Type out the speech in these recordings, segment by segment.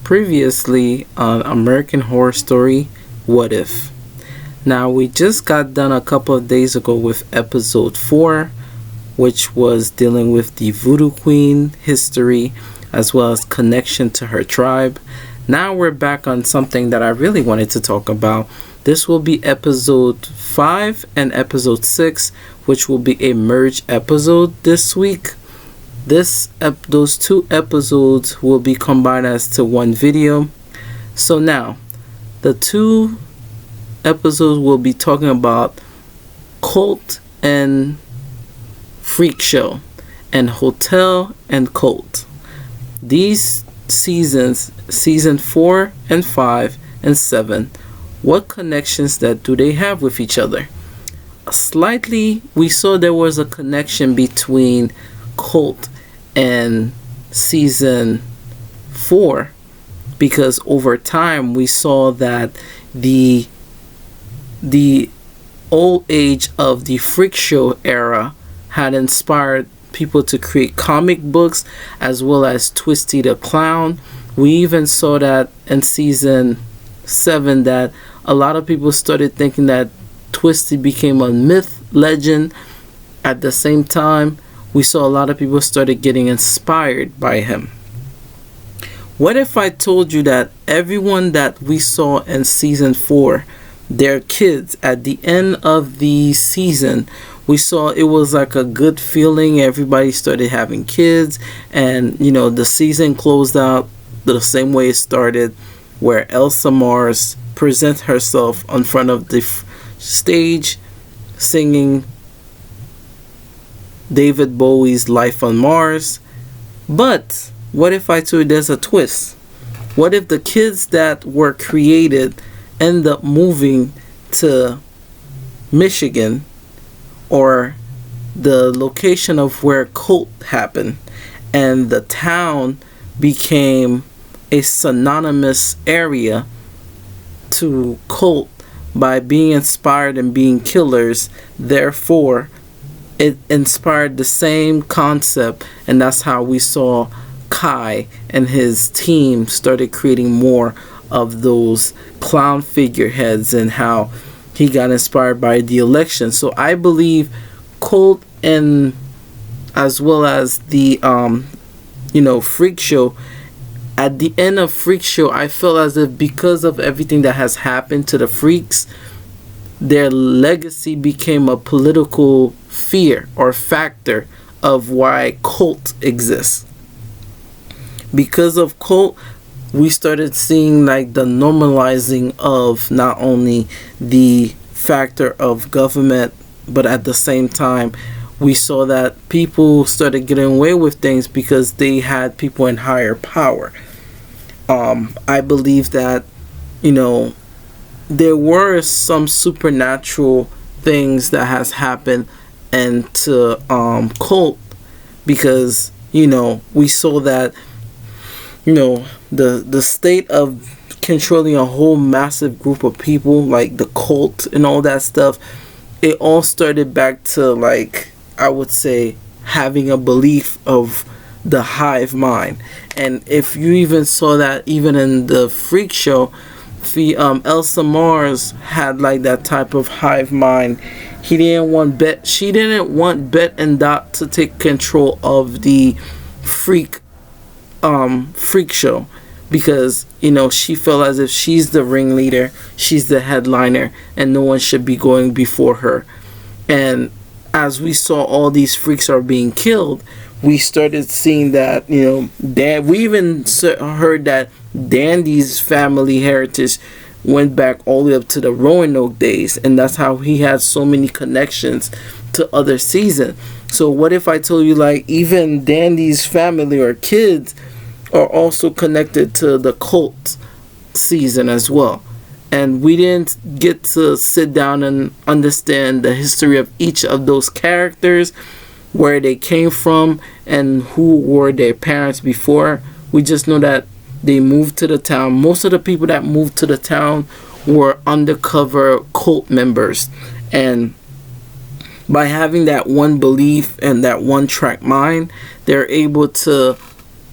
Previously on American Horror Story What If. Now, we just got done a couple of days ago with episode 4, which was dealing with the Voodoo Queen history as well as connection to her tribe. Now we're back on something that I really wanted to talk about. This will be episode 5 and episode 6, which will be a merge episode this week. Those two episodes will be combined as to one video. So now, the two episodes will be talking about cult and freak show and hotel and cult. These seasons, season 4 and 5 and 7, what connections that do they have with each other? Slightly, we saw there was a connection between cult and season 4, because over time we saw that the old age of the freak show era had inspired people to create comic books as well as Twisty the Clown. We even saw that in season 7 that a lot of people started thinking that Twisty became a myth legend. At the same time, we saw a lot of people started getting inspired by him. What if I told you that everyone that we saw in season 4, their kids, at the end of the season, we saw it was like a good feeling. Everybody started having kids, and the season closed out the same way it started, where Elsa Mars presents herself in front of the stage singing David Bowie's Life on Mars. But what if I told you there's a twist? What if the kids that were created end up moving to Michigan, or the location of where cult happened, and the town became a synonymous area to cult by being inspired and being killers? Therefore, it inspired the same concept, and that's how we saw Kai and his team started creating more of those clown figureheads, and how he got inspired by the election. So I believe cult and as well as the freak show. At the end of freak show, I felt as if because of everything that has happened to the freaks, their legacy became a political fear or factor of why cult exists. Because of cult, we started seeing like the normalizing of not only the factor of government, but at the same time we saw that people started getting away with things because they had people in higher power. I believe that there were some supernatural things that has happened and to cult, because we saw that the state of controlling a whole massive group of people, like the cult and all that stuff, it all started back to, like, I would say, having a belief of the hive mind. And if you even saw that even in the freak show, Elsa Mars had like that type of hive mind. She didn't want Bet and Dot to take control of the freak show, because she felt as if she's the ringleader, she's the headliner, and no one should be going before her. And as we saw all these freaks are being killed, we started seeing that we even heard that Dandy's family heritage went back all the way up to the Roanoke days, and that's how he had so many connections to other seasons. So what if I told you, like, even Dandy's family or kids are also connected to the cult season as well? And we didn't get to sit down and understand the history of each of those characters, where they came from and who were their parents before. We just know that they moved to the town. Most of the people that moved to the town were undercover cult members, and by having that one belief and that one track mind, they're able to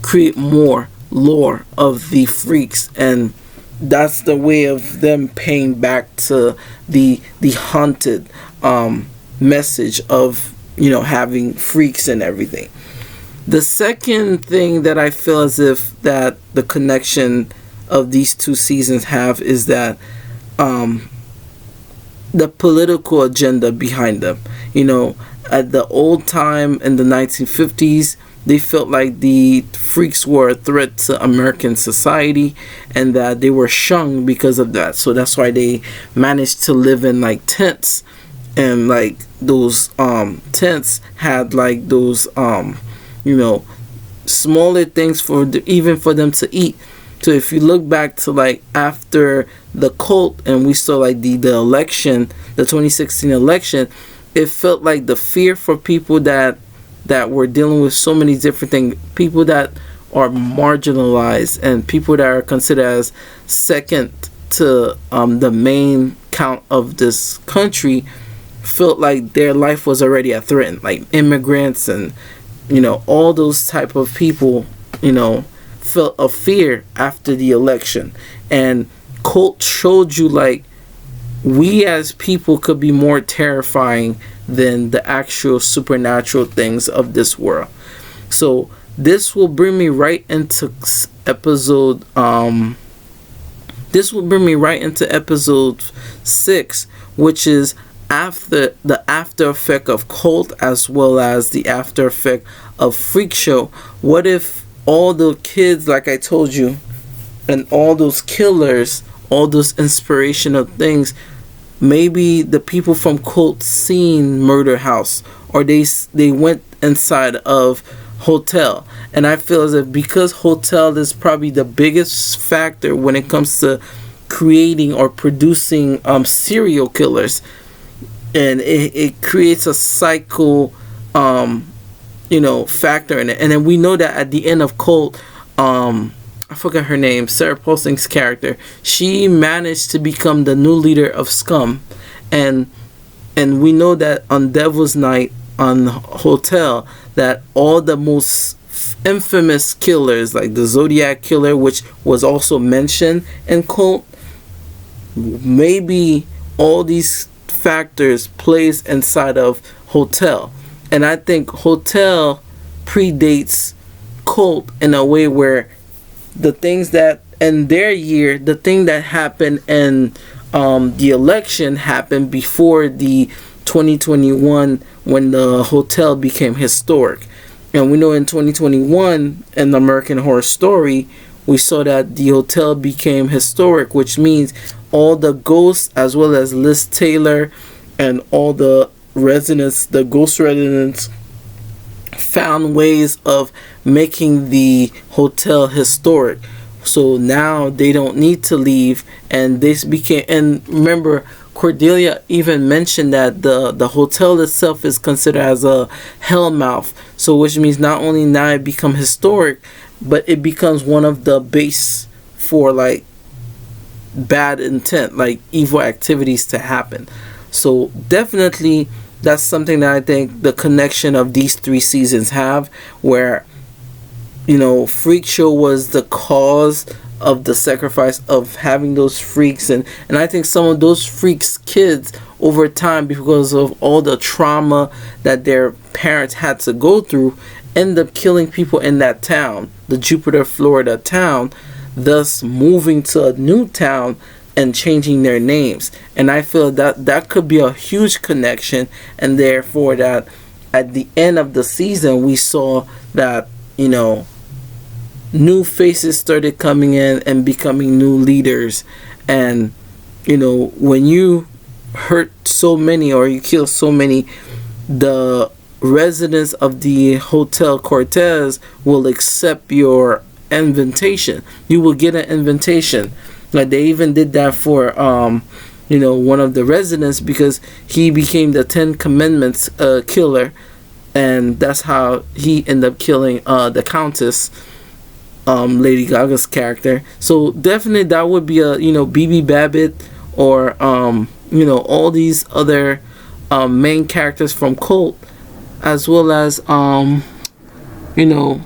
create more lore of the freaks, and that's the way of them paying back to the haunted message of, you know, having freaks and everything. The second thing that I feel as if that the connection of these two seasons have is that the political agenda behind them. You know, at the old time in the 1950s, they felt like the freaks were a threat to American society and that they were shunned because of that. So that's why they managed to live in like tents, and like those tents had like those you know, smaller things for even for them to eat. So if you look back to like after the cult and we saw like the election, the 2016 election, it felt like the fear for people that were dealing with so many different things, people that are marginalized and people that are considered as second to the main count of this country, felt like their life was already at threat, like immigrants and, you know, all those type of people, you know, felt a fear after the election. And cult showed you like we as people could be more terrifying than the actual supernatural things of this world. So this will bring me right into episode episode 6, which is after the after effect of cult as well as the after effect of freak show. What if all the kids, like I told you, and all those killers, all those inspirational things, maybe the people from cult seen Murder House, or they went inside of Hotel. And I feel as if because Hotel is probably the biggest factor when it comes to creating or producing serial killers, and it creates a cycle you know, factor in it. And then we know that at the end of Cult, I forgot her name, Sarah Paulson's character, she managed to become the new leader of Scum. And we know that on Devil's Night on Hotel, that all the most infamous killers, like the Zodiac Killer, which was also mentioned in Cult, maybe all these factors plays inside of Hotel. And I think Hotel predates Cult in a way where the things that in their year, the thing that happened in the election happened before the 2021 when the Hotel became historic. And we know in 2021 in the American Horror Story, we saw that the Hotel became historic, which means all the ghosts as well as Liz Taylor and all the residents, the ghost residents, found ways of making the hotel historic. So now they don't need to leave, and this became, and remember Cordelia even mentioned that the hotel itself is considered as a hellmouth, so which means not only now it become historic, but it becomes one of the base for like bad intent, like evil activities to happen. So definitely that's something that I think the connection of these 3 seasons have, where, you know, Freak Show was the cause of the sacrifice of having those freaks, and I think some of those freaks kids over time, because of all the trauma that their parents had to go through, end up killing people in that town, the Jupiter, Florida town, thus moving to a new town and changing their names. And I feel that that could be a huge connection, and therefore that at the end of the season we saw that, you know, new faces started coming in and becoming new leaders. And, you know, when you hurt so many or you kill so many, the residents of the Hotel Cortez will accept your invitation. You will get an invitation. Like they even did that for you know, one of the residents, because he became the 10 Commandments killer, and that's how he ended up killing the Countess, Lady Gaga's character. So definitely that would be a, you know, BB Babbitt, or you know, all these other main characters from Cult, as well as you know,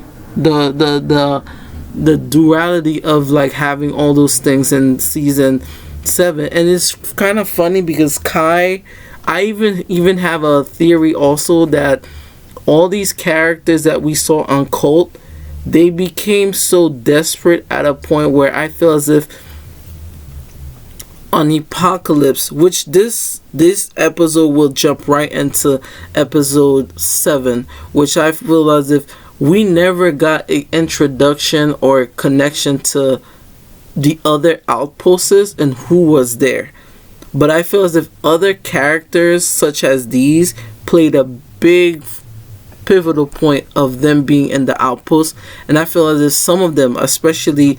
the duality of like having all those things in season 7. And it's kind of funny because Kai, I even have a theory also that all these characters that we saw on Cult, they became so desperate at a point where I feel as if on Apocalypse, which this episode will jump right into episode 7, which I feel as if we never got an introduction or a connection to the other outposts and who was there. But I feel as if other characters such as these played a big pivotal point of them being in the outpost. And I feel as if some of them, especially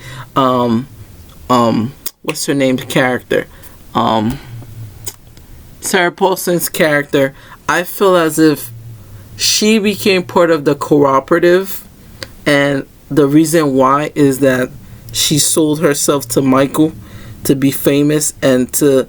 what's her name's character, Sarah Paulson's character, I feel as if she became part of the cooperative, and the reason why is that she sold herself to Michael to be famous and to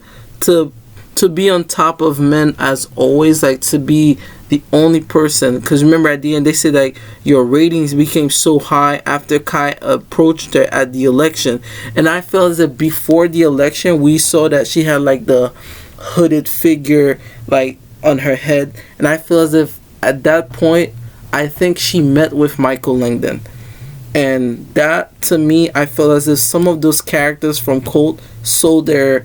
be on top of men as always, like to be the only person. Because remember at the end they said like your ratings became so high after Kai approached her at the election, and I felt as if before the election we saw that she had like the hooded figure like on her head, and I feel as if at that point I think she met with Michael Langdon. And that to me, I feel as if some of those characters from Cult sold their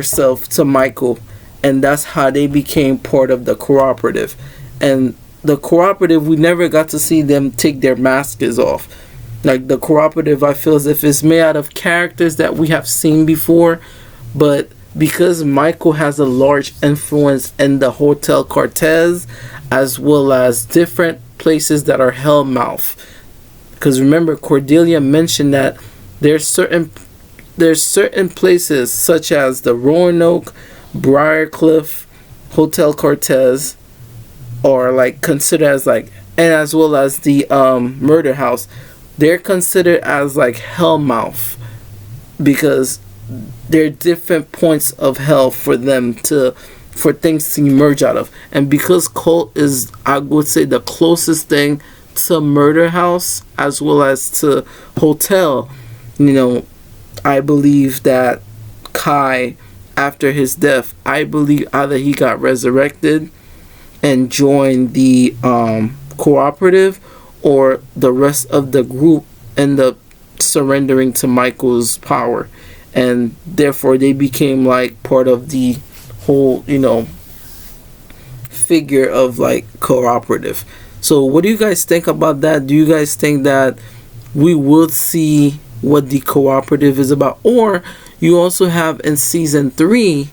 self to Michael, and that's how they became part of the cooperative. And the cooperative, we never got to see them take their masks off. Like the cooperative, I feel as if it's made out of characters that we have seen before, but because Michael has a large influence in the Hotel Cortez as well as different places that are Hellmouth. Because remember, Cordelia mentioned that there's certain places such as the Roanoke, Briarcliff, Hotel Cortez, or like considered as like, and as well as the murder house, they're considered as like Hellmouth because they're different points of hell for them for things to emerge out of. And because Cult is, I would say, the closest thing to murder house as well as to hotel, you know, I believe that Kai, after his death, I believe either he got resurrected and joined the cooperative, or the rest of the group end up surrendering to Michael's power, and therefore they became like part of the whole, you know, figure of like cooperative. So what do you guys think about that? Do you guys think that we will see what the cooperative is about? Or you also have in season 3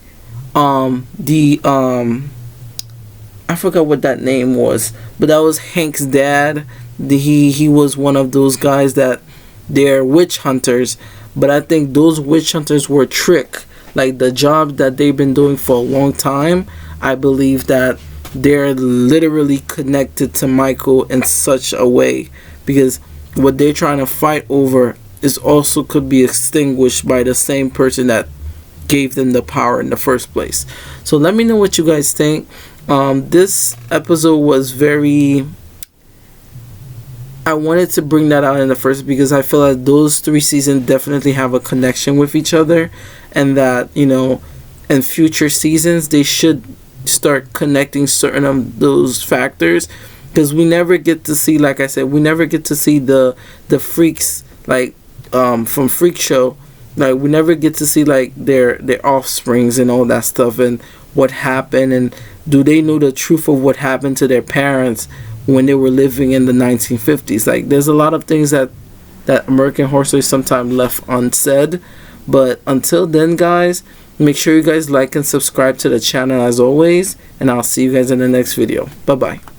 I forgot what that name was, but that was Hank's dad. He was one of those guys that they're witch hunters, but I think those witch hunters were tricked. Like the job that they've been doing for a long time, I believe that they're literally connected to Michael in such a way, because what they're trying to fight over is also could be extinguished by the same person that gave them the power in the first place. So let me know what you guys think. This episode was very, I wanted to bring that out in the first because I feel like those 3 seasons definitely have a connection with each other, and that, you know, in future seasons they should start connecting certain of those factors, because we never get to see, like I said, we never get to see the freaks like from Freak Show. Like we never get to see like their offsprings and all that stuff, and what happened, and do they know the truth of what happened to their parents when they were living in the 1950s. Like there's a lot of things that American Horror Story sometimes left unsaid. But until then, guys, make sure you guys like and subscribe to the channel as always, and I'll see you guys in the next video. Bye bye.